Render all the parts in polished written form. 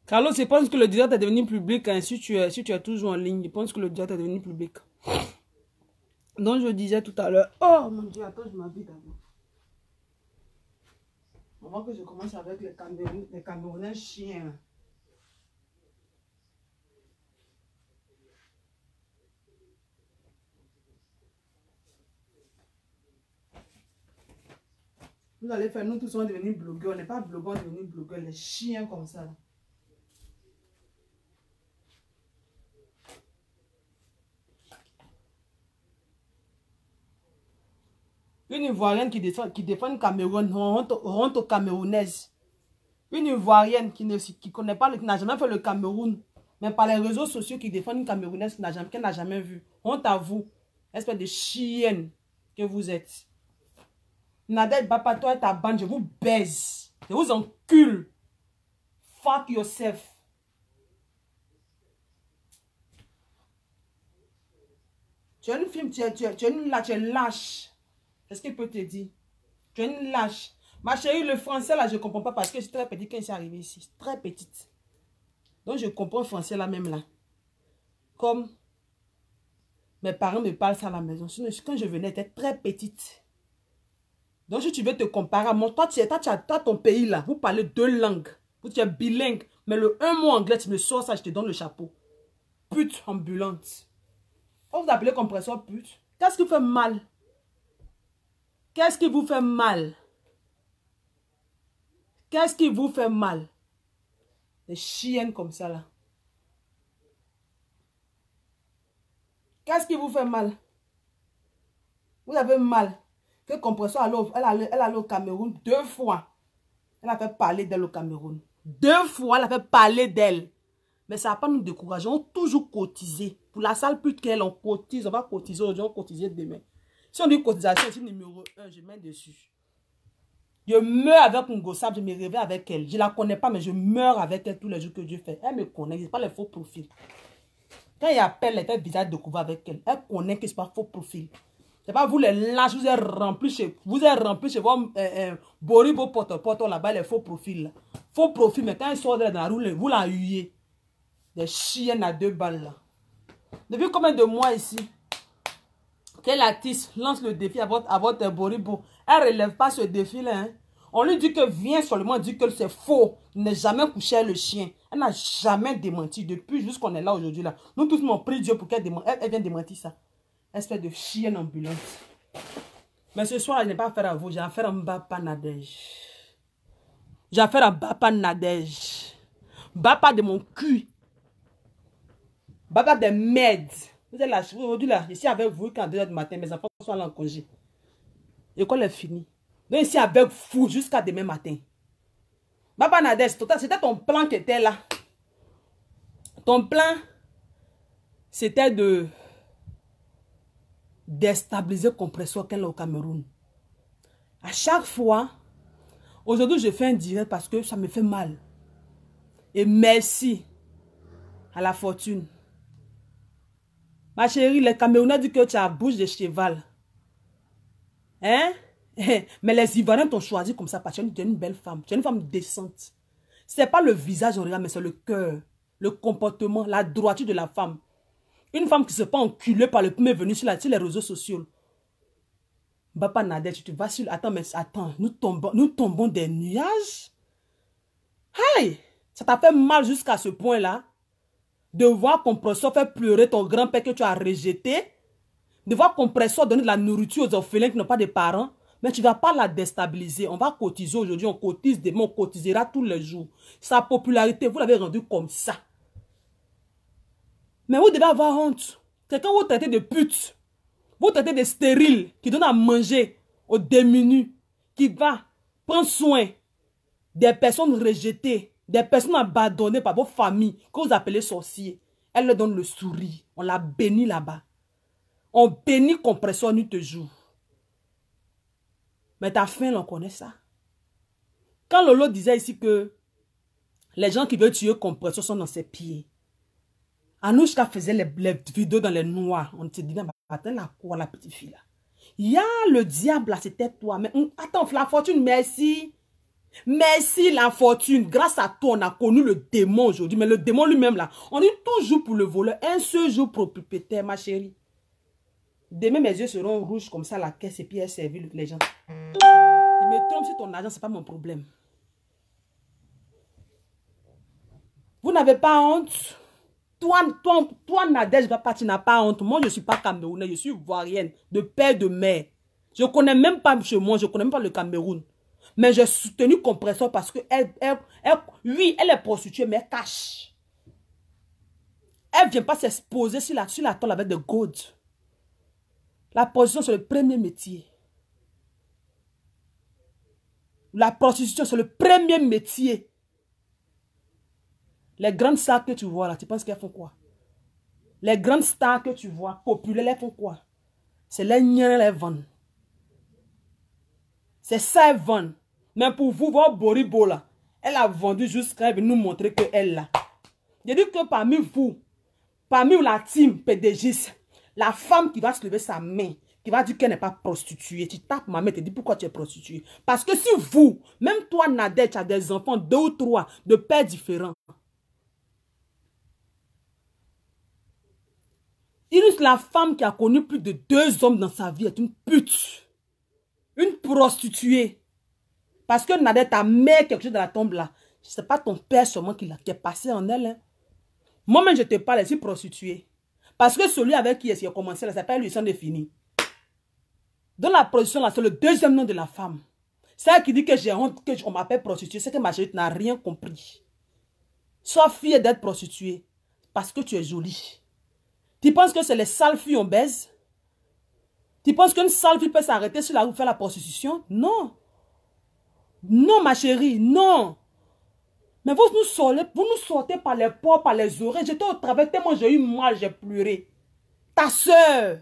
Carlos, je pense que le direct est devenu public. Hein, si tu es toujours en ligne, je pense que le direct est devenu public. Donc, je disais tout à l'heure. Oh mon Dieu, attends, je m'habille d'abord. On voit que je commence avec les Camerounais chiens. Vous allez faire, nous tous on est devenus blogueurs. On n'est pas blogueurs, on est devenus blogueurs. Les chiens comme ça. Là. Une Ivoirienne qui défend le Cameroun, honte aux Camerounaises. Une Ivoirienne qui ne connaît pas, qui n'a jamais fait le Cameroun, mais par les réseaux sociaux qui défendent une Camerounaise qu'elle n'a jamais vue. Honte à vous, espèce de chienne que vous êtes. Nadège Bapa, toi et ta bande, je vous baise. Je vous encule. Fuck yourself. Tu es une fille, tu es lâche. Qu'est-ce qu'il peut te dire? Tu es une lâche. Ma chérie, le français là, je ne comprends pas parce que je suis très petite quand je suis arrivée ici. Très petite. Donc je comprends le français là même là. Comme mes parents me parlent ça à la maison. Sinon, quand je venais, j'étais très petite. Donc si tu veux te comparer à moi, toi tu as ton pays là. Vous parlez deux langues. Vous êtes bilingue. Mais le un mot anglais, tu me sors ça, je te donne le chapeau. Pute ambulante. Vous appelez compresseur pute. Qu'est-ce qui vous fait mal? Qu'est-ce qui vous fait mal? Qu'est-ce qui vous fait mal? Des chiennes comme ça là. Qu'est-ce qui vous fait mal? Vous avez mal. Que compresseur elle allait au Cameroun 2 fois. Elle a fait parler d'elle au Cameroun. 2 fois, elle a fait parler d'elle. Mais ça n'a pas nous décourager. On a toujours cotisé. Pour la salle pute qu'elle, on cotise. On va cotiser aujourd'hui, on va cotiser demain. Si on dit cotisation, c'est numéro 1, je mets dessus. Je meurs avec Ngosab, je me réveille avec elle. Je ne la connais pas, mais je meurs avec elle tous les jours que Dieu fait. Elle me connaît, ce n'est pas les faux profils. Quand il appelle, elle fait visage de couvert avec elle. Elle connaît que ce n'est pas faux profil. C'est pas vous les lâches, vous êtes remplis chez vos Boribo Poto là-bas, les faux profils. Là. Faux profils, mais quand ils sortent dans la rue, vous la huyez. Des chiennes à 2 balles là. Depuis combien de mois ici? Quel artiste lance le défi à votre Boribo? Elle ne relève pas ce défi-là. Hein? On lui dit que viens seulement, dit que c'est faux. Il n'est jamais couché avec le chien. Elle n'a jamais démenti depuis jusqu'on est là aujourd'hui. Là. Nous tous, on prie Dieu pour qu'elle vienne démentir ça. Espèce de chienne ambulante. Mais ce soir, je n'ai pas affaire à vous. J'ai affaire à Mbapa Nadège. J'ai affaire à Bapa Nadège. Bapa de mon cul. Bapa des merdes. Vous êtes là, aujourd'hui là, je suis avec vous quand 2 h du matin, mes enfants sont allés en congé. L'école est finie. Donc ici avec vous jusqu'à demain matin. Bapa Nadège, c'était ton plan qui était là. Ton plan, c'était de déstabiliser Compresseur qu'elle est au Cameroun. À chaque fois, aujourd'hui je fais un direct parce que ça me fait mal. Et merci à la fortune. Ma chérie, les Camerounais disent que tu as la bouche de cheval. Hein? Mais les Ivoiriens t'ont choisi comme ça parce que tu es une belle femme. Tu es une femme décente. Ce n'est pas le visage en regarde, mais c'est le cœur, le comportement, la droiture de la femme. Une femme qui ne se fait enculer par le premier venu sur les réseaux sociaux. Bapa Nadège, tu vas sur... Attends, nous tombons des nuages. Hey! Ça t'a fait mal jusqu'à ce point-là. De voir Compresseur faire pleurer ton grand-père que tu as rejeté. De voir Compresseur donner de la nourriture aux orphelins qui n'ont pas de parents. Mais tu ne vas pas la déstabiliser. On va cotiser aujourd'hui, on cotise demain, on cotisera tous les jours. Sa popularité, vous l'avez rendue comme ça. Mais vous devez avoir honte. C'est quand vous traitez de pute, vous traitez de stérile, qui donne à manger aux démunis, qui va prendre soin des personnes rejetées, des personnes abandonnées par vos familles, que vous appelez sorciers. Elle leur donne le sourire. On la bénit là-bas. On bénit Compresseur nuit et jour. Mais ta fin, on connaît ça. Quand Lolo disait ici que les gens qui veulent tuer Compresseur sont dans ses pieds. Anouchka faisait les vidéos dans les noirs. On te dit, attends la quoi, la petite fille là. Il y a le diable là, c'était toi. Mais attends, la fortune, merci. Merci la fortune. Grâce à toi, on a connu le démon aujourd'hui. Mais le démon lui-même, là, on dit toujours pour le voleur, un seul jour pour le propriétaire, ma chérie. Demain, mes yeux seront rouges comme ça, la caisse, et puis elle servir les gens. Il me trompe sur ton argent, ce n'est pas mon problème. Vous n'avez pas honte? Toi, Nadège, tu n'as pas honte. Moi, je ne suis pas camerounaise, je suis ivoirienne, de père, de mère. Je ne connais même pas chez moi, je ne connais même pas le Cameroun. Mais j'ai soutenu Compressor parce que oui, elle est prostituée, mais elle cache. Elle ne vient pas s'exposer sur la tôle avec des gold. La prostitution, c'est le premier métier. La prostitution, c'est le premier métier. Les grandes stars que tu vois là, tu penses qu'elles font quoi? Les grandes stars que tu vois, populaires, elles font quoi? C'est les niens, les vendent. C'est ça, elles vendent. Mais pour vous, votre Boribo là, elle a vendu jusqu'à nous montrer qu'elle l'a. Je dis que parmi vous, parmi la team PDG, la femme qui va se lever sa main, qui va dire qu'elle n'est pas prostituée, tu tapes ma main, tu dis pourquoi tu es prostituée. Parce que si vous, même toi Nadège, tu as des enfants, 2 ou 3, de pères différents. La femme qui a connu plus de 2 hommes dans sa vie est une pute. Une prostituée. Parce que Nadège, ta mère, quelque chose dans la tombe là, ce n'est pas ton père seulement qui est passé en elle. Hein. Moi-même, je te parle, je suis prostituée. Parce que celui avec qui il a commencé, là, ça s'appelle Lucien Défini. Dans la prostitution, là, c'est le 2e nom de la femme. Celle qui dit que j'ai honte, qu'on m'appelle prostituée, c'est que ma chérie n'a rien compris. Sois fière d'être prostituée. Parce que tu es jolie. Tu penses que c'est les sales filles on baise? Tu penses qu'une sale fille peut s'arrêter sur la rue pour faire la prostitution? Non. Non, ma chérie, non. Mais vous nous sortez par les portes, par les oreilles. J'étais au travail tellement j'ai eu mal, j'ai pleuré. Ta soeur.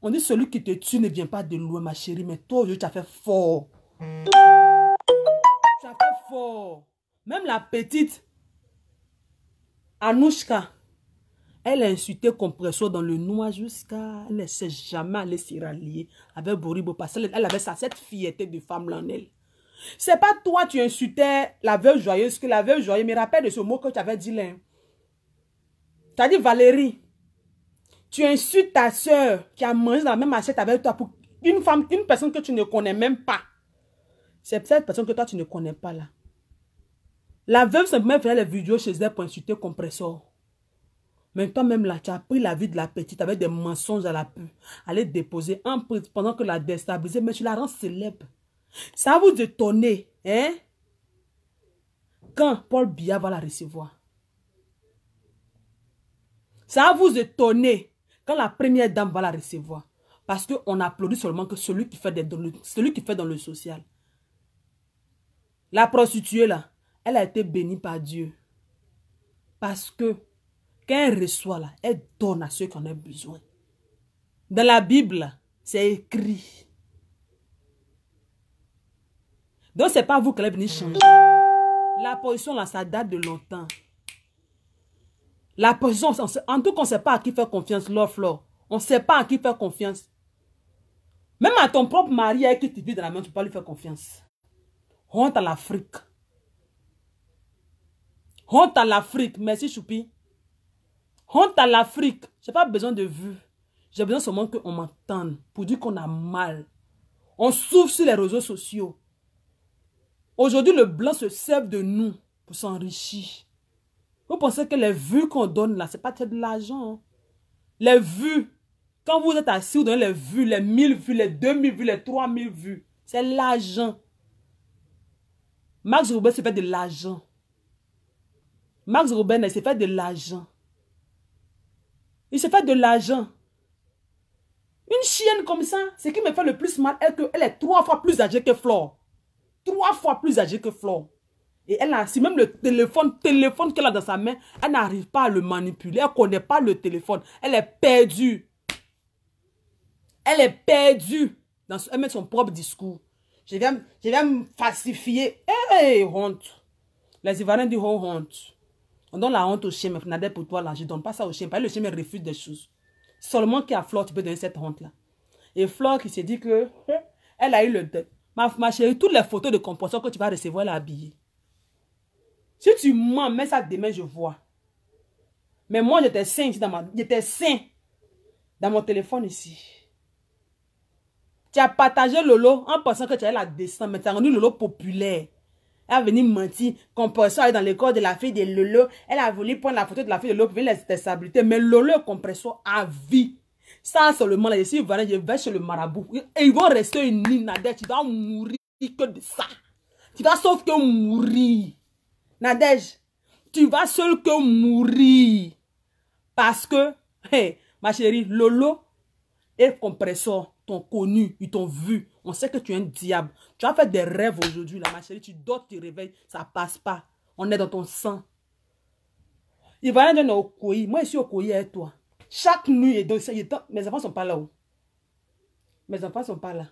On dit celui qui te tue ne vient pas de loin, ma chérie. Mais toi, aujourd'hui, tu as fait fort. Tu as fait fort. Même la petite Anouchka, elle a insulté Compressor dans le noir jusqu'à... Elle ne sait jamais aller s'y rallier avec Boribo parce qu'elle avait cette fierté de femme là en elle. C'est pas toi tu insultais la veuve joyeuse, que la veuve joyeuse me rappelle de ce mot que tu avais dit là. Tu as dit Valérie, tu insultes ta soeur qui a mangé dans la même assiette avec toi pour une femme, une personne que tu ne connais même pas. C'est cette personne que toi tu ne connais pas là. La veuve simplement faisait les vidéos chez elle pour insulter Compressor. Mais toi-même là, tu as pris la vie de la petite avec des mensonges à la pub. Aller déposer un prix pendant que la déstabiliser, mais tu la rends célèbre. Ça va vous étonner, hein? Quand Paul Biya va la recevoir. Ça va vous étonner quand la première dame va la recevoir. Parce qu'on applaudit seulement que celui qui fait dans le social. La prostituée là, elle a été bénie par Dieu. Parce que quand elle reçoit là, elle donne à ceux qui en ont besoin. Dans la Bible, c'est écrit. Donc, ce n'est pas vous qui allez venir changer. La position là, ça date de longtemps. La position, en tout cas, on ne sait pas à qui faire confiance, Flore. On ne sait pas à qui faire confiance. Même à ton propre mari avec qui tu vis dans la main, tu ne peux pas lui faire confiance. Honte à l'Afrique. Honte à l'Afrique. Merci, Choupi. Honte à l'Afrique. Je n'ai pas besoin de vue. J'ai besoin seulement qu'on m'entende pour dire qu'on a mal. On souffre sur les réseaux sociaux. Aujourd'hui, le blanc se sert de nous pour s'enrichir. Vous pensez que les vues qu'on donne là, ce n'est pas de l'argent. Hein? Les vues, quand vous êtes assis, vous donnez les vues, les 1000 vues, les 2000 vues, les 3000 vues. C'est l'argent. Max Robert se fait de l'argent. Max Robert, il se fait de l'argent. Il se fait de l'argent. Une chienne comme ça, ce qui me fait le plus mal est qu'elle est 3 fois plus âgée que Flore. 3 fois plus âgée que Flore. Et elle a, si même le téléphone qu'elle a dans sa main, elle n'arrive pas à le manipuler. Elle ne connaît pas le téléphone. Elle est perdue. Elle est perdue. Elle met son propre discours. Je viens me falsifier. Hey, honte. Les Ivoiriens disent oh, honte. On donne la honte au chien, mais Nadège pour toi là, je ne donne pas ça au chien. Parce que le chien me refuse des choses. Seulement qu'à Flore, tu peux donner cette honte là. Et Flore qui s'est dit que elle a eu le deuil. Ma chérie, toutes les photos de compression que tu vas recevoir, elle est habillée. Si tu mens, mets ça demain, je vois. Mais moi, j'étais sain ici dans mon téléphone ici. Tu as partagé Lolo en pensant que tu allais la descendre, mais tu as rendu Lolo populaire. Elle a venu mentir. Compression est dans l'école de la fille de Lolo. Elle a voulu prendre la photo de la fille de Lolo pour venir les stabilité. Mais Lolo est compression à vie. Ça seulement là, ici, je vais chez le marabout. Et ils vont rester unis, Nadège. Tu vas mourir que de ça. Tu vas sauf que mourir. Nadège, tu vas seul que mourir. Parce que, hey, ma chérie, Lolo et Compressor t'ont connu, ils t'ont vu. On sait que tu es un diable. Tu as fait des rêves aujourd'hui, là, ma chérie. Tu dors, tu te réveilles, ça passe pas. On est dans ton sang. Il va aller dans Okoye. Moi, je suis Okoye avec toi. Chaque nuit, mes enfants sont pas là. Mes enfants sont pas là.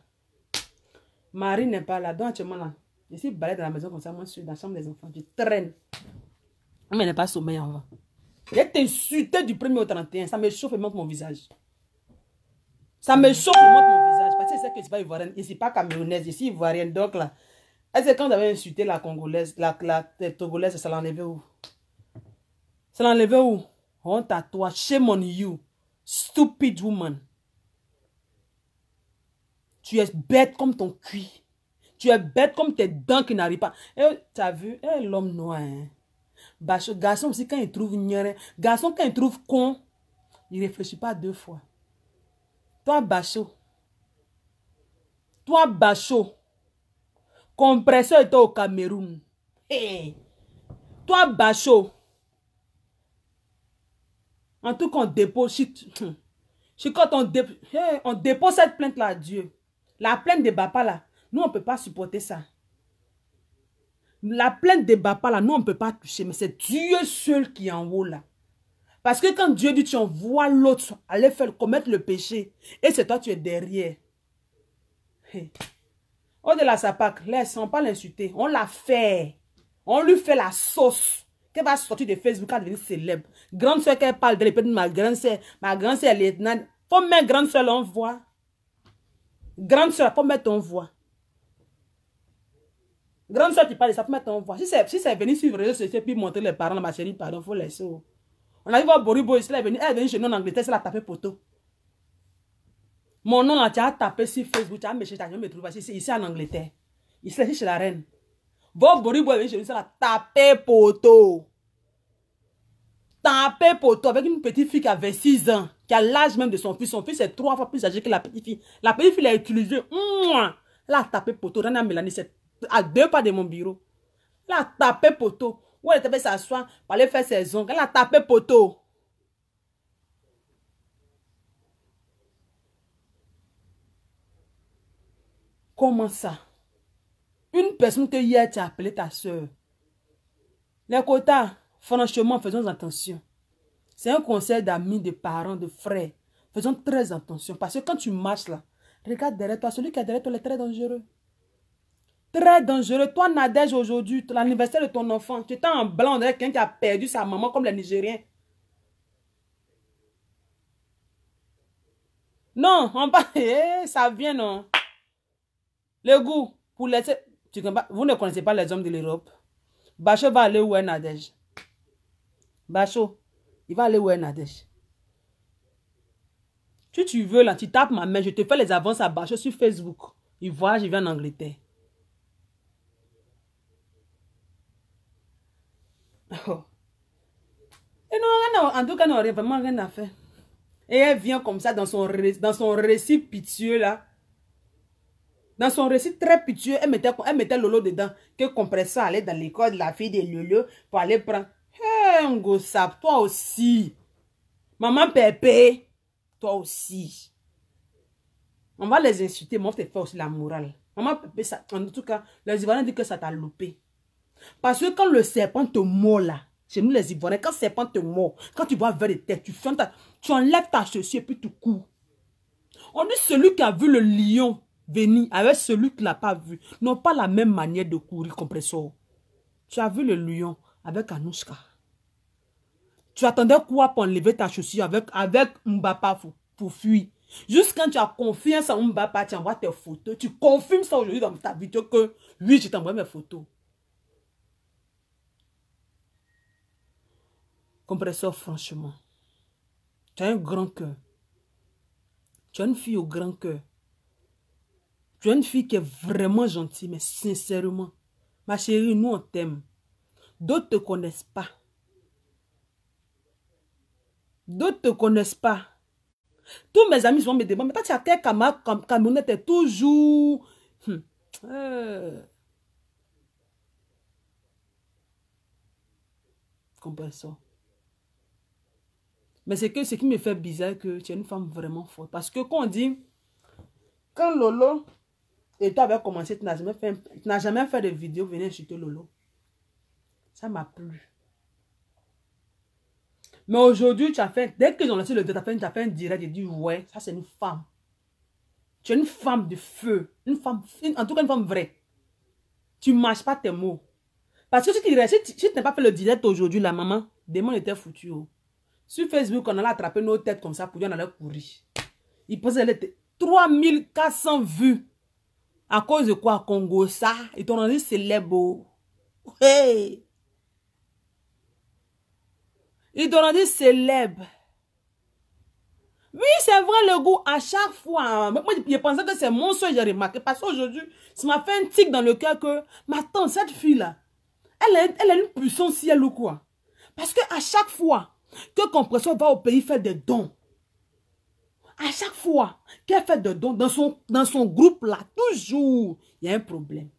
Marie n'est pas là. Donc, actuellement, là, je suis balayée dans la maison comme ça. Moi, je suis dans la chambre des enfants. Je traîne. Mais elle n'est pas sommeil en va. J'ai été insultée du 1er au 31. Ça me chauffe et montre mon visage. Ça me chauffe et montre mon visage. Parce que c'est que je ne suis pas ivoirienne. Je ne suis pas camerounaise. Je suis ivoirienne. Donc là, est-ce que quand vous avez insulté la congolaise, la togolaise, ça l'a enlevé où? Ça l'a enlevé où? Honte à toi. Shame on you. Stupid woman. Tu es bête comme ton cuit. Tu es bête comme tes dents qui n'arrivent pas. Tu as vu? L'homme noir. Hein? Bacho, garçon aussi, quand il trouve ignorant, garçon, quand il trouve con, il ne réfléchit pas 2 fois. Toi, Bacho. Toi, Bacho. Compresseur était au Cameroun. Hey. Toi, Bacho. En tout cas, on dépose. Quand on dépose cette plainte-là à Dieu. La plainte de Bapa, là, nous, on ne peut pas supporter ça. La plainte de Bapa, là, nous, on ne peut pas toucher. Mais c'est Dieu seul qui est en haut, là. Parce que quand Dieu dit, tu envoies l'autre aller commettre le péché. Et c'est toi, tu es derrière. Hey. Au-delà de sa Pâques, laisse, on ne pas l'insulter. On l'a fait. On lui fait la sauce. Qu'elle va sortir de Facebook, elle va devenir célèbre. Grande soeur qu'elle parle de l'épée de ma grande soeur est lieutenant. Faut mettre grande soeur, on voit. Grande soeur, faut mettre ton voix. Grande soeur, tu parles de ça, faut mettre ton voix. Si c'est venu suivre les réseaux sociaux puis montrer les parents, ma chérie, pardon, faut laisser. On arrive à Boribo, elle est venue chez nous en Angleterre, elle a tapé poteau. Mon nom là, tu as tapé sur Facebook, tu as me cherché, tu as me trouvé ici en Angleterre. Ici chez la reine. Vos Boribo est venu chez nous, elle a tapé poteau. Tapé poteau avec une petite fille qui a 26 ans, qui a l'âge même de son fils. Son fils est 3 fois plus âgé que la petite fille. La petite fille l'a utilisé. Elle a tapé poteau. Rana Mélanie, c'est à 2 pas de mon bureau. Elle a tapé poteau. Où elle était s'asseoir pour aller faire ses ongles. Elle a tapé poteau. Comment ça? Une personne que hier tu as appelé ta soeur. Les quotas, franchement, faisons attention. C'est un conseil d'amis, de parents, de frères. Faisons très attention. Parce que quand tu marches là, regarde derrière toi. Celui qui est derrière toi est très dangereux. Très dangereux. Toi, Nadège, aujourd'hui, l'anniversaire de ton enfant, tu étais en blanc avec quelqu'un qui a perdu sa maman comme les Nigériens. Non, on va... ça vient, non. Le goût, pour laisser... Vous ne connaissez pas les hommes de l'Europe. Bacho va aller où est Nadège? Bacho, il va aller où est Nadège? Si tu veux, là, tu tapes ma main, je te fais les avances à Bacho sur Facebook. Il voit, je viens en Angleterre. Oh. Et non, en tout cas, non, vraiment rien à faire. Et elle vient comme ça dans son récit pitieux, là. Dans son récit très pitieux, elle mettait Lolo dedans. Que Compresseur allait dans l'école de la fille de Lolo pour aller prendre. Hé, Ngosap, toi aussi. Maman Pépé, toi aussi. On va les insulter, mais on te fait aussi la morale. Maman Pépé, ça, en tout cas, les Ivoiriens disent que ça t'a loupé. Parce que quand le serpent te mord là, chez nous les Ivoiriens, quand le serpent te mord, quand tu vois vers les têtes, tu enlèves ta chaussure et puis tu cours. On dit celui qui a vu le lion venir avec celui qui ne l'a pas vu n'ont pas la même manière de courir, Compresseur. Tu as vu le lion avec Anouchka. Tu attendais quoi pour enlever ta chaussure avec Mbapa pour fuir. Juste quand tu as confiance en Mbapa, tu envoies tes photos. Tu confirmes ça aujourd'hui dans ta vidéo que oui, je t'envoie mes photos. Compresseur, franchement. Tu as un grand cœur. Tu as une fille au grand cœur. Tu as une fille qui est vraiment gentille, mais sincèrement. Ma chérie, nous on t'aime. D'autres ne te connaissent pas. D'autres ne te connaissent pas. Tous mes amis vont me demander, mais toi, tu as quel camionnette est toujours... Comprends ça. Mais c'est que ce qui me fait bizarre que tu es une femme vraiment forte. Parce que quand on dit, quand Lolo et toi avez commencé, tu n'as jamais fait de vidéo, venez insulter Lolo. Ça m'a plu. Mais aujourd'hui, tu as fait, dès qu'ils ont lancé le 2, tu as fait un direct et dit, ouais, ça c'est une femme. Tu es une femme de feu. Une femme, en tout cas une femme vraie. Tu ne marches pas tes mots. Parce que si tu n'as pas fait le direct aujourd'hui, la maman, demain on était foutu. Oh. Sur Facebook, on allait attraper nos têtes comme ça pour dire on allait courir. Il posait 3400 vues. À cause de quoi, Congo, ça? Ils t'ont rendu célèbre. Hey! Ils t'ont rendu célèbre. Oui, c'est vrai, le goût, à chaque fois. Moi, je pensais que c'est mon soeur, j'ai remarqué. Parce qu'aujourd'hui, ça m'a fait un tic dans le cœur que, ma tante, cette fille-là, elle a une puissance ciel ou quoi. Parce qu'à chaque fois que Compresseur va au pays faire des dons, à chaque fois qu'elle fait des dons, dans son groupe-là, toujours, il y a un problème.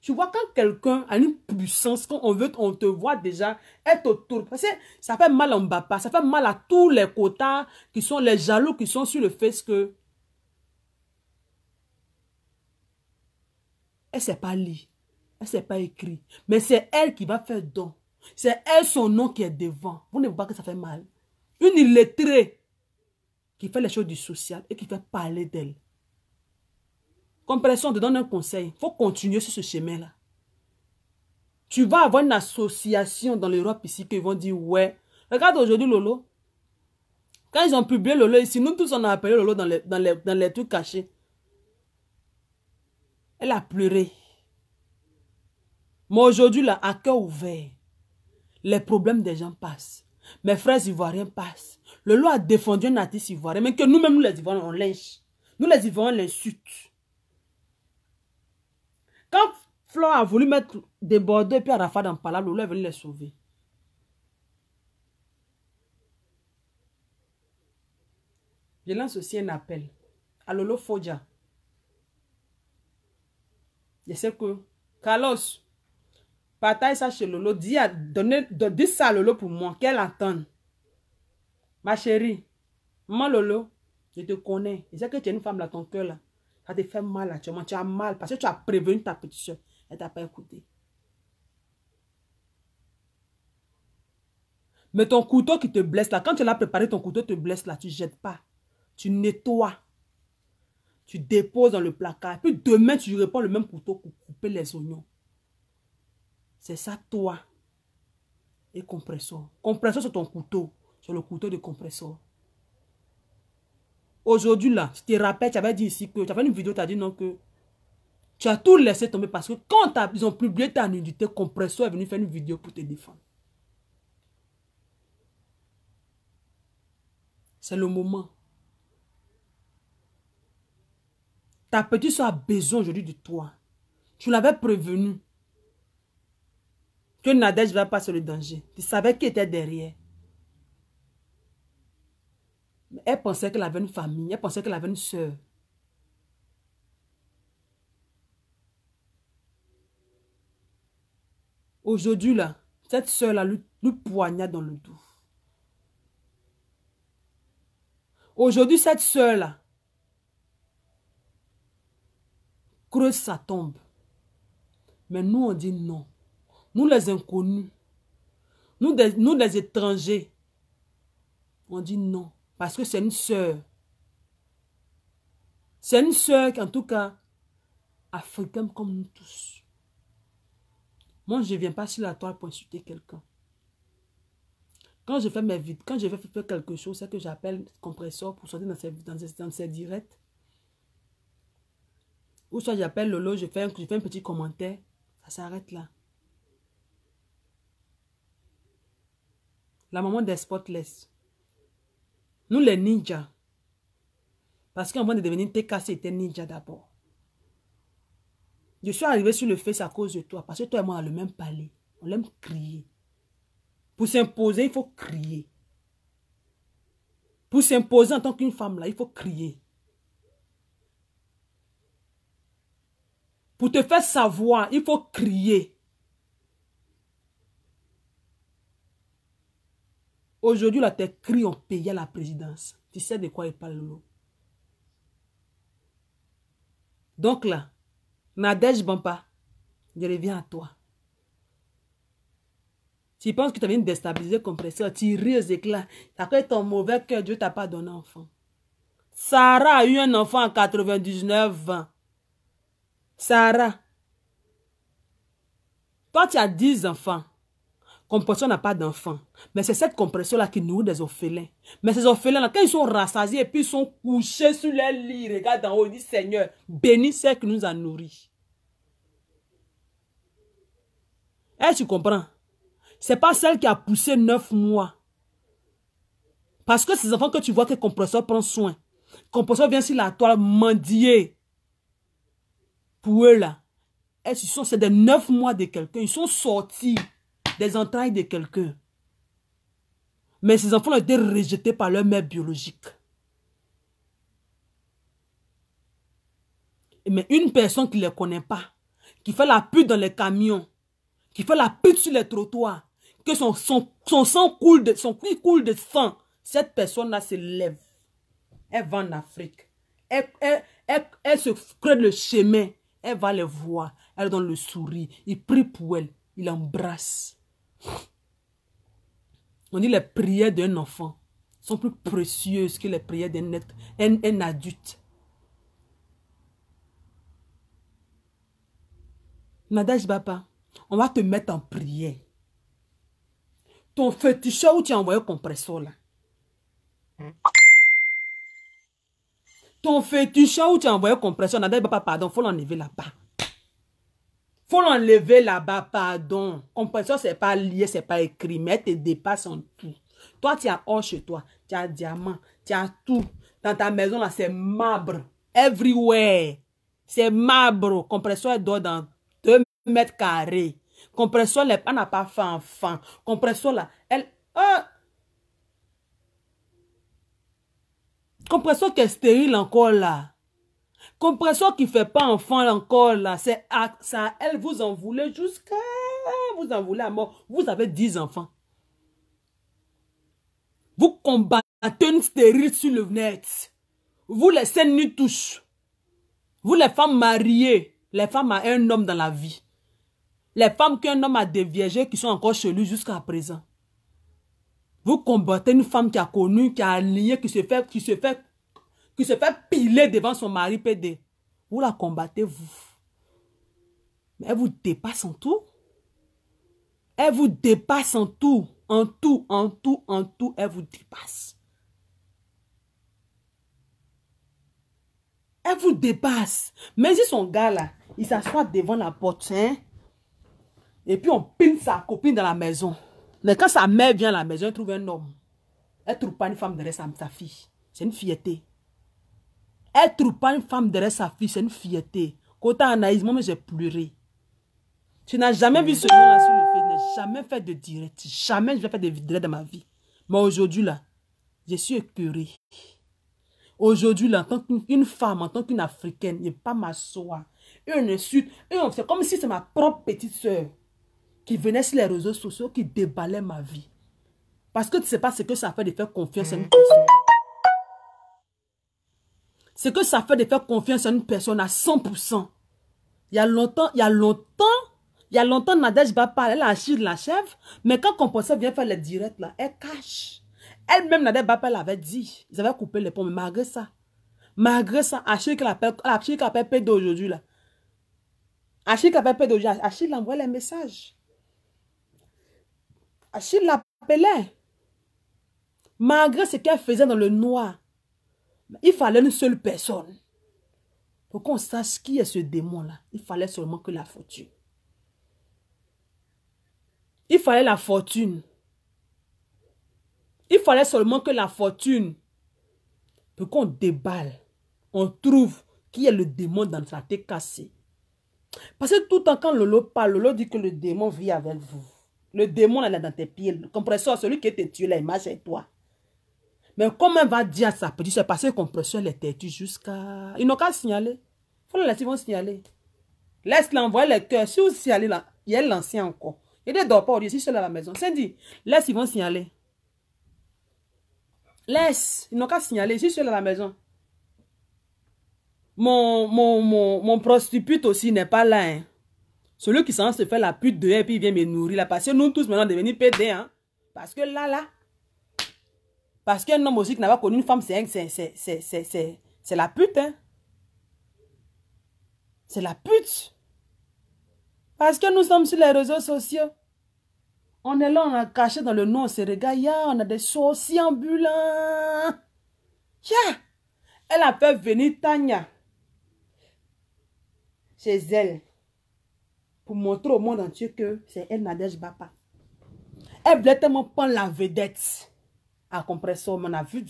Tu vois, quand quelqu'un a une puissance, quand on te voit déjà être autour. Parce que ça fait mal à Mbapa, ça fait mal à tous les quotas qui sont les jaloux qui sont sur le fait que elle ne sait pas lire, elle ne sait pas écrire. Mais c'est elle qui va faire don. C'est elle, son nom qui est devant. Vous ne voyez pas que ça fait mal. Une illettrée qui fait les choses du social et qui fait parler d'elle. Compresseur, on te donne un conseil. Il faut continuer sur ce chemin-là. Tu vas avoir une association dans l'Europe ici qui vont dire, ouais. Regarde aujourd'hui Lolo. Quand ils ont publié Lolo ici, nous tous on a appelé Lolo dans les trucs cachés. Elle a pleuré. Mais aujourd'hui, là, à cœur ouvert, les problèmes des gens passent. Mes frères ivoiriens passent. Lolo a défendu un artiste ivoirien, mais que nous-mêmes, nous les Ivoiriens, on lynche. Nous les Ivoiriens, on l'insulte. Quand Flore a voulu mettre des bordeaux et puis Arafat dans Pala, Lolo est venu les sauver. Je lance aussi un appel à Lolo Fodja. Je sais que Carlos, partage ça chez Lolo. Dis ça à Lolo pour moi, qu'elle entende. Ma chérie, maman Lolo, je te connais. Je sais que tu es une femme là, ton cœur là. Ça te fait mal actuellement. Tu as mal parce que tu as prévenu ta petite soeur. Elle t'a pas écouté. Mais ton couteau qui te blesse là, quand tu l'as préparé, ton couteau te blesse là, tu ne jettes pas. Tu nettoies. Tu déposes dans le placard. Puis demain, tu reprends le même couteau pour couper les oignons. C'est ça, toi. Et Compresseur. Compresseur, c'est ton couteau. C'est le couteau de Compresseur. Aujourd'hui, là, tu te rappelles, tu avais dit ici que tu avais une vidéo, tu as dit non, que tu as tout laissé tomber parce que quand ils ont publié ta nudité, Compresseur est venu faire une vidéo pour te défendre. C'est le moment. Ta petite soeur a besoin aujourd'hui de toi. Tu l'avais prévenu que Nadège va passer le danger. Tu savais qui était derrière. Mais elle pensait qu'elle avait une famille. Elle pensait qu'elle avait une soeur. Aujourd'hui, là, cette soeur-là lui poignarde dans le dos. Aujourd'hui, cette soeur-là creuse sa tombe. Mais nous, on dit non. Nous, les inconnus, nous les étrangers, on dit non. Parce que c'est une soeur. C'est une soeur qui, en tout cas, africaine comme nous tous. Moi, je ne viens pas sur la toile pour insulter quelqu'un. Quand je fais mes vides, quand je vais faire quelque chose, c'est que j'appelle compresseur pour sortir dans ces directs. Ou soit j'appelle Lolo, je fais un petit commentaire. Ça s'arrête là. La maman des spotless. Nous les ninjas. Parce qu'avant de devenir TK, c'était ninja d'abord. Je suis arrivé sur le face à cause de toi. Parce que toi et moi, on a le même palais. On aime crier. Pour s'imposer, il faut crier. Pour s'imposer en tant qu'une femme, là, il faut crier. Pour te faire savoir, il faut crier. Aujourd'hui, là, tes cris ont payé à la présidence. Tu sais de quoi il parle, Lolo. Donc là, Nadège Bampa, je reviens à toi. Tu penses que tu viens de déstabiliser compresseur, tu ris aux éclats. T'as que ton mauvais cœur, Dieu t'a pas donné enfant. Sarah a eu un enfant en 99 ans. Sarah. Toi, tu as 10 enfants. Compression n'a pas d'enfants. Mais c'est cette compression-là qui nourrit des orphelins. Mais ces orphelins-là, quand ils sont rassasiés et puis ils sont couchés sur leur lit, regarde en haut, ils disent Seigneur, bénis celle qui nous a nourris. Eh, tu comprends? C'est pas celle qui a poussé 9 mois. Parce que ces enfants que tu vois que compresseur prend soin. Compresseur vient sur la toile mendier. Pour eux là. C'est des 9 mois de quelqu'un. Ils sont sortis des entrailles de quelqu'un. Mais ces enfants ont été rejetés par leur mère biologique. Mais une personne qui ne les connaît pas, qui fait la pute dans les camions, qui fait la pute sur les trottoirs, que son sang coule de, son cul coule de sang, cette personne-là se lève. Elle va en Afrique. Elle se crée le chemin. Elle va les voir. Elle donne le sourire. Il prie pour elle. Il embrasse. On dit les prières d'un enfant sont plus précieuses que les prières d'un adulte. Nadège Bapa, on va te mettre en prière. Ton féticheur où tu as envoyé compresseur là. Ton féticheur où tu as envoyé compresseur, Nadège Bapa, pardon, il faut l'enlever là-bas. Faut l'enlever là-bas, pardon. Compresseur, c'est pas lié, c'est pas écrit, mais elle te dépasse en tout. Toi, tu as or chez toi, tu as diamant, tu as tout. Dans ta maison, là, c'est marbre. Everywhere. C'est marbre. Compresseur, elle dort dans 2 mètres carrés. Compresseur, elle n'a pas fait enfant. Compresseur, là, elle... Compresseur qui est stérile encore, là. Compresseur qui ne fait pas enfant encore, là. C'est ça, elle vous en voulait jusqu'à... Vous en voulez à mort. Vous avez 10 enfants. Vous combattez une stérile sur le net. Vous les scènes nues touchent. Vous les femmes mariées. Les femmes à un homme dans la vie. Les femmes qu'un homme a déviégées qui sont encore chez lui jusqu'à présent. Vous combattez une femme qui a connu, qui a aligné, qui se fait piler devant son mari PD. Vous la combattez, vous. Mais elle vous dépasse en tout. Elle vous dépasse en tout. En tout, en tout, en tout, elle vous dépasse. Elle vous dépasse. Mais si son gars là, il s'assoit devant la porte, hein, et puis on pine sa copine dans la maison. Mais quand sa mère vient à la maison, elle trouve un homme. Elle ne trouve pas une femme derrière sa fille. C'est une fierté. Elle ne trouve pas une femme derrière sa fille, c'est une fierté. Côté Anaïs, moi j'ai pleuré. Tu n'as jamais vu ce nom-là sur le fait. Je n'ai jamais fait de direct. Jamais je vais faire de direct dans ma vie. Mais aujourd'hui là, je suis écœurée. Aujourd'hui là, en tant qu'une femme, en tant qu'une africaine, je ne vais pas m'asseoir. Et on insulte. Et c'est comme si c'est ma propre petite soeur qui venait sur les réseaux sociaux, qui déballait ma vie. Parce que tu ne sais pas ce que ça fait de faire confiance à une personne. Ce que ça fait de faire confiance à une personne à 100%. Il y a longtemps, Nadège Bapa, elle a acheté la chèvre, mais quand Compresseur vient faire les directs là, elle cache. Elle-même, Nadège Bapa, elle avait dit, ils avaient coupé les ponts, mais malgré ça, Achille qui appelle Pédo aujourd'hui là. Achille qui appelle Pédo aujourd'hui, Achille envoie les messages. Achille l'appelait. Malgré ce qu'elle faisait dans le noir, il fallait une seule personne. Pour qu'on sache qui est ce démon-là, il fallait seulement que la fortune. Il fallait la fortune. Il fallait seulement que la fortune. Pour qu'on déballe, on trouve qui est le démon dans sa tête cassée. Parce que tout le temps quand Lolo parle, Lolo dit que le démon vit avec vous. Le démon elle est dans tes pieds. Le compresseur, celui qui te tué là, il marche avec toi. Mais comme elle va dire à sa petite soeur, parce que le compresseur les têtu jusqu'à... Ils n'ont qu'à signaler. Il faut le laisser, ils vont signaler. Laisse-la envoyer les cœurs. Si vous signalez là, il y a l'ancien encore. Il ne dort pas au lieu, si seul à la maison. C'est dit, laisse, ils vont signaler. Laisse, ils n'ont qu'à signaler, si seul à la maison. Mon prostitute aussi n'est pas là. Hein. Celui qui s'en se fait la pute dehors et puis il vient me nourrir là. Parce que nous tous maintenant devenus PD. Hein. Parce que là. Parce qu'un homme aussi qui n'a pas connu une femme, c'est la pute. Hein. C'est la pute. Parce que nous sommes sur les réseaux sociaux. On est là, on a caché dans le nom, on se regarde. On a des sorciers ambulants. Elle a fait venir Tania chez elle pour montrer au monde entier que c'est elle, Nadège Bapa. Elle voulait tellement prendre la vedette à Compresseur, on a vu.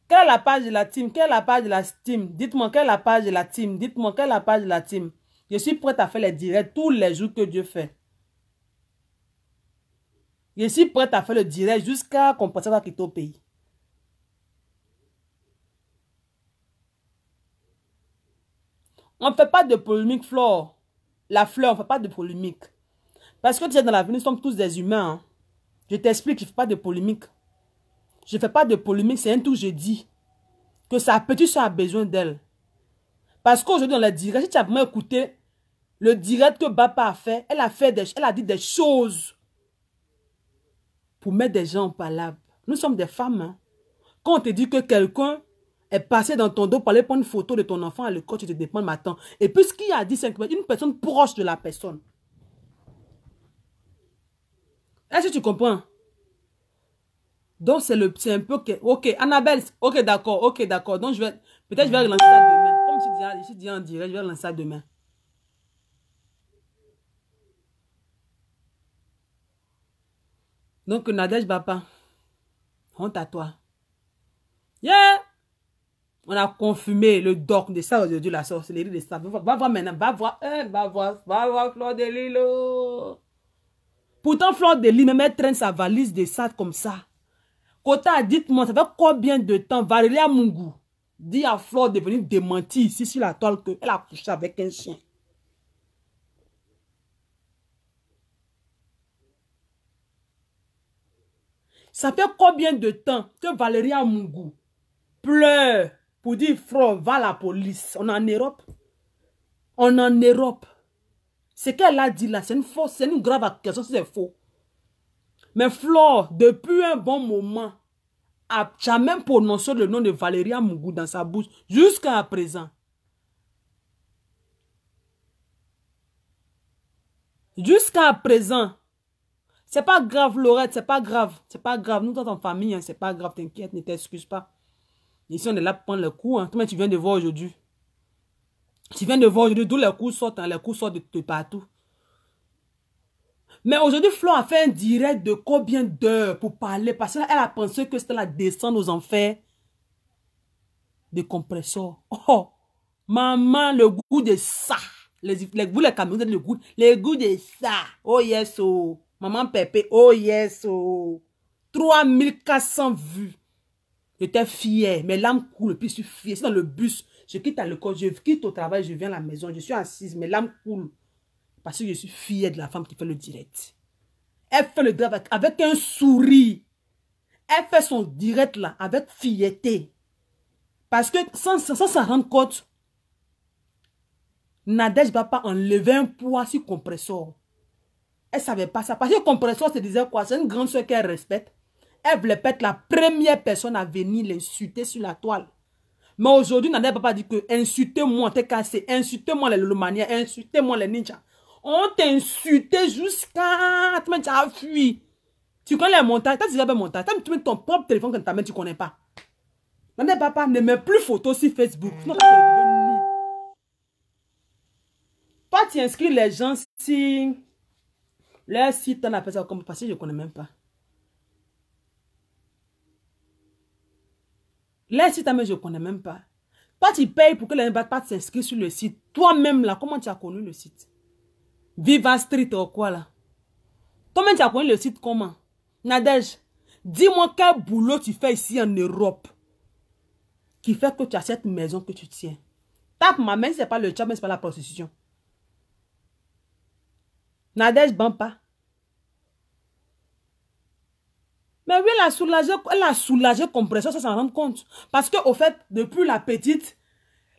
Quelle est la page de la team? Quelle est la page de la team? Dites-moi, quelle est la page de la team? Dites-moi, quelle est la page de la team? Je suis prête à faire les directs tous les jours que Dieu fait. Je suis prête à faire le direct jusqu'à Compresseur va quitter au pays. On ne fait pas de polémique, Flore. La fleur, on ne fait pas de polémique. Parce que tu sais, dans la vie, nous sommes tous des humains. Hein. Je t'explique, je ne fais pas de polémique. Je ne fais pas de polémique, c'est un tout je dis. Que sa petite soeur a besoin d'elle. Parce qu'aujourd'hui, dans le direct, si tu as vraiment écouté le direct que Bapa a fait, elle a dit des choses pour mettre des gens en palabre. Nous sommes des femmes. Hein. Quand on te dit que quelqu'un est passé dans ton dos pour aller prendre une photo de ton enfant à l'école, tu te demandes maintenant. Et puis ce qu'il a dit, c'est une personne proche de la personne. Est-ce que tu comprends? Donc c'est un peu que... Ok, Annabelle, ok d'accord. Donc peut-être je vais relancer ça demain. Comme je suis dit en direct, je vais relancer ça demain. Donc Nadège Bapa, honte à toi. Yeah! On a confirmé le doc de ça aujourd'hui, la sorcellerie de ça. Va voir maintenant, va voir Fleur de Lilo. Pourtant, Fleur de Lilo, même elle traîne sa valise de ça comme ça. Kota, dites-moi, ça fait combien de temps Valérie Mungu dit à Fleur de venir démentir ici sur la toile qu'elle a couché avec un chien. Ça fait combien de temps que Valérie Mungu pleure pour dire, Fleur, va à la police. On est en Europe. On est en Europe. Ce qu'elle a dit là, c'est une fausse, c'est une grave accusation, c'est faux. Mais Fleur, depuis un bon moment, a jamais prononcé le nom de Valérie Mungu dans sa bouche, jusqu'à présent. Jusqu'à présent. C'est pas grave, Laurette, c'est pas grave. C'est pas grave. Nous, dans ton famille, hein, c'est pas grave, t'inquiète, ne t'excuse pas. Ici, on est là pour prendre le coup. Hein. Toi, tu viens de voir aujourd'hui. Tu viens de voir aujourd'hui d'où les coups sortent. Hein, les coups sortent de partout. Mais aujourd'hui, Flo a fait un direct de combien d'heures pour parler. Parce qu'elle a pensé que c'était la descente aux enfers de Compresseur. Oh, maman, le goût de ça. Vous, les camions, le goût de ça. Oh, yes, oh. Maman Pépé, oh, yes, oh. 3400 vues. J'étais fière. Mes larmes coulent. Puis je suis fière. C'est dans le bus. Je quitte à l'école. Je quitte au travail. Je viens à la maison. Je suis assise. Mes larmes coulent. Parce que je suis fière de la femme qui fait le direct. Elle fait le direct avec un sourire. Elle fait son direct là avec fierté. Parce que sans s'en rendre compte, Nadège va pas enlever un poids sur Compresseur. Elle ne savait pas ça. Parce que Compresseur se disait quoi? C'est une grande soeur qu'elle respecte. Elle voulait pas être la première personne à venir l'insulter sur la toile. Mais aujourd'hui, Nadège va pas dire que insultez-moi, t'es cassé. Insultez-moi les Lolomania. Insultez-moi les ninjas. On t'insultait jusqu'à... Tu as fui. Tu connais les montages. Tu as déjà montage. Tu mets ton propre téléphone quand ta main, tu ne connais pas. Non, papa, ne mets plus photo sur Facebook. Sinon, toi, tu inscris les gens si... Leur site, on appelle ça comme... Parce que je ne connais même pas. Leur site, je ne connais même pas. Toi, tu payes pour que les gens pas s'inscrivent sur le site. Toi-même, là, comment tu as connu le site? Viva Street ou quoi, là? Toi-même, tu as connu le site comment? Nadège, dis-moi quel boulot tu fais ici en Europe qui fait que tu as cette maison que tu tiens. Tape ma main, ce n'est pas le job, mais ce n'est pas la prostitution. Nadège Bampa. Mais oui, elle a soulagé Compression, ça s'en rend compte. Parce qu'au fait, depuis la petite,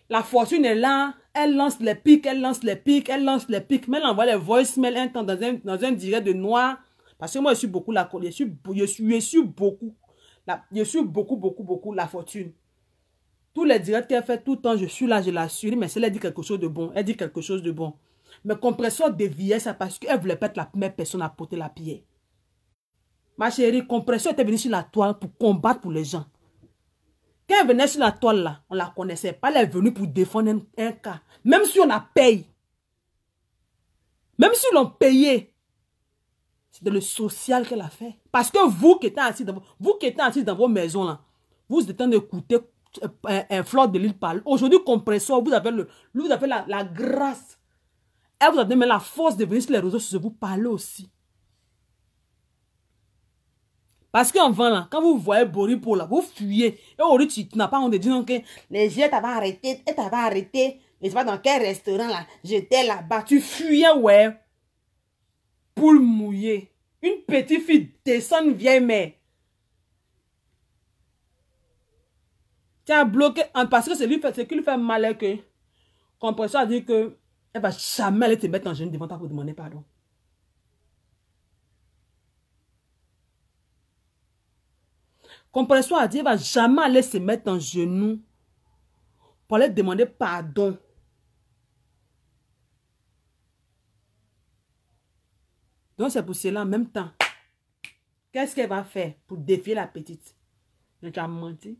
la fortune est là, elle lance les pics, elle lance les pics, elle lance les pics. Mais elle envoie les voicemails un temps dans un direct de noir. Parce que moi, je suis beaucoup la beaucoup la fortune. Tous les directs qu'elle fait tout le temps, je suis là, je l'assure. Mais si elle dit quelque chose de bon, elle dit quelque chose de bon. Mais Compression déviait ça parce qu'elle voulait pas être la première personne à porter la pierre. Ma chérie, Compression était venue sur la toile pour combattre pour les gens. Quand elle venait sur la toile là, on ne la connaissait pas. Elle est venue pour défendre un cas. Même si on la paye. Même si on l'a payé. C'est de le social qu'elle a fait. Parce que vous qui êtes assis dans vos maisons là, vous êtes en train d'écouter un flot de l'île parler. Aujourd'hui, Compression, vous avez la grâce. Elle vous a donné la force de venir sur les réseaux sociaux, vous parler aussi. Parce qu'en vent là, quand vous voyez Boripo là, vous fuyez. Et aujourd'hui, tu n'as pas honte de dire que les gens t'avaient arrêté, et t'avaient arrêté. Mais je sais pas dans quel restaurant là, j'étais là-bas. Tu fuyais, ouais. Poule mouillée. Une petite fille descend vieille mère. Tu as bloqué, parce que c'est qui lui fait mal que Compression a dit que elle va jamais aller te mettre en genou devant toi pour demander pardon. Compression a dit, elle va jamais aller se mettre en genou pour aller demander pardon. Donc c'est pour cela, en même temps, qu'est-ce qu'elle va faire pour défier la petite? Mais tu as menti.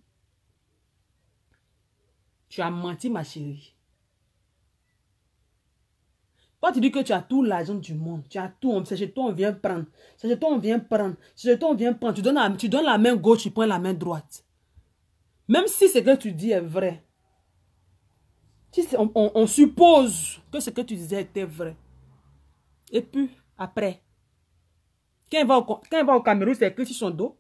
Tu as menti, ma chérie. Quand tu dis que tu as tout l'argent du monde, tu as tout, c'est chez toi on vient prendre. C'est chez toi on vient prendre. C'est chez toi on vient prendre. Tu donnes la main gauche, tu prends la main droite. Même si ce que tu dis est vrai. Si on suppose que ce que tu disais était vrai. Et puis, après, quand il va au Cameroun, c'est écrit sur son dos.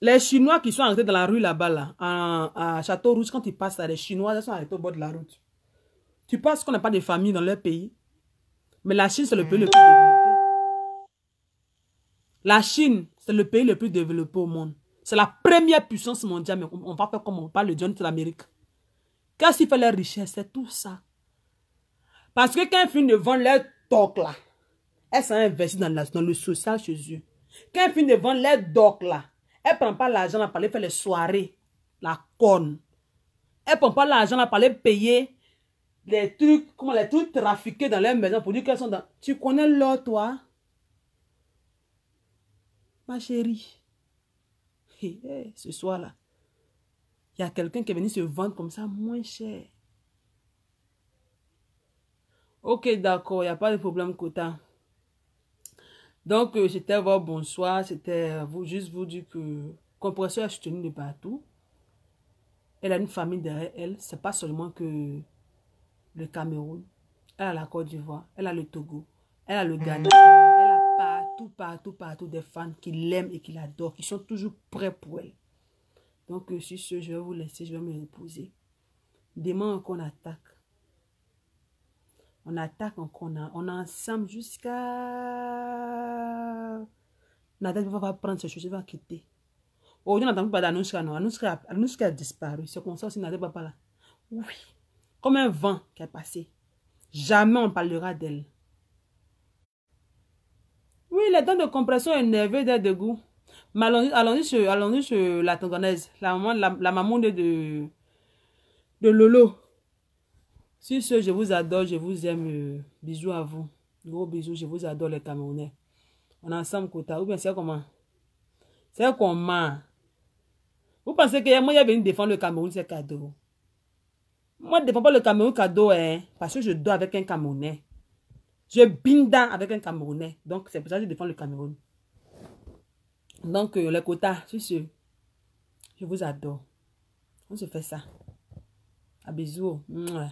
Les Chinois qui sont arrêtés dans la rue là-bas, là, à Château Rouge, quand ils passent là, les Chinois ils sont arrêtés au bord de la route. Tu penses qu'on n'a pas de famille dans leur pays? Mais la Chine, c'est le pays le plus développé. La Chine, c'est le pays le plus développé au monde. C'est la première puissance mondiale, mais on va faire comme on parle de John de l'Amérique. Qu'est-ce qui fait leur richesse? C'est tout ça. Parce que quand ils finissent de vendre leur doc là, elles sont investies dans le social chez eux. Quand ils finissent de vendre leur doc là, elles ne prennent pas l'argent là pour aller faire les soirées, la conne. Elles ne prennent pas l'argent là pour aller payer les trucs trafiqués dans leur maison pour dire qu'elles sont dans... Tu connais l'or, toi? Ma chérie. Ce soir-là, il y a quelqu'un qui est venu se vendre comme ça moins cher. Ok, d'accord, il n'y a pas de problème, Kota. Donc, c'était votre bonsoir. C'était juste vous dire que Compression est soutenue de partout. Elle a une famille derrière elle. C'est pas seulement que le Cameroun. Elle a la Côte d'Ivoire. Elle a le Togo. Elle a le Ghana. Elle a partout des fans qui l'aiment et qui l'adorent, qui sont toujours prêts pour elle. Donc, sur ce, je vais vous laisser. Je vais me reposer. Demain, encore, on attaque. On attaque encore. On est ensemble jusqu'à... Nadège va prendre ce choses, il va quitter. Aujourd'hui, on n'entend pas d'Anouska, non. Anouska a disparu. C'est comme ça aussi, Nadège va pas là. Oui. Comme un vent qui est passé. Jamais on parlera d'elle. Oui, les dents de Compression énervées d'être de goût. Mais allons-y sur la Toganaise. La maman de Lolo. Sur ce, je vous adore, je vous aime. Bisous à vous. Gros bisous, je vous adore les Camerounais. On est ensemble, Kota. Ou bien c'est comment? C'est comment? Vous pensez que moi, je vais venir défendre le Cameroun, c'est cadeau. Moi, je ne défends pas le Cameroun cadeau, hein, parce que je dors avec un Camerounais. Je binda avec un Camerounais. Donc, c'est pour ça que je défends le Cameroun. Donc, les quotas, sur ce, je vous adore. On se fait ça. À bisous. Mouah.